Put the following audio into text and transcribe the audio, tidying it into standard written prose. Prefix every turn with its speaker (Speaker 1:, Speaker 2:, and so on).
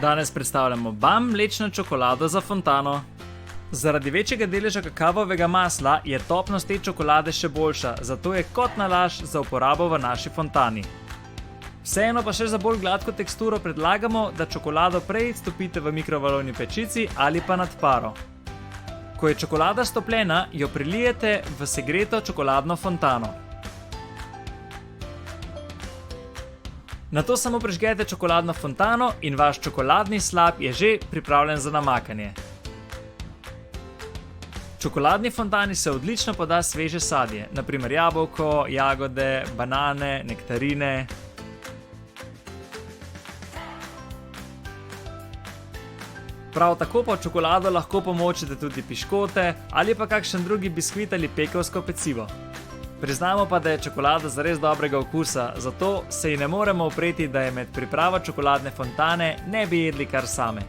Speaker 1: Danes predstavljamo BAM mlečno čokolado za fontano. Zaradi večjega deleža kakavovega masla je topnost te čokolade še boljša, zato je kot nalašč za uporabo v naši fontani. Vseeno pa še za bolj gladko teksturo predlagamo, da čokolado prej stopite v mikrovalovni pečici ali pa nad paro. Ko je čokolada stopljena, jo prilijete v segreto čokoladno fontano. Nato samo prižgete čokoladno fontano in vaš čokoladni slap je že pripravljen za namakanje. Čokoladni fontani se odlično poda sveže sadje, na primer jabolko, jagode, banane, nektarine. Prav tako pa v čokolado lahko pomočite tudi piškote ali pa kakšen drugi biskvit ali pekovsko pecivo. Priznamo pa, da je čokolada zares dobrega okusa, zato se ji ne moremo upreti, da je med pripravo čokoladne fontane ne bi jedli kar same.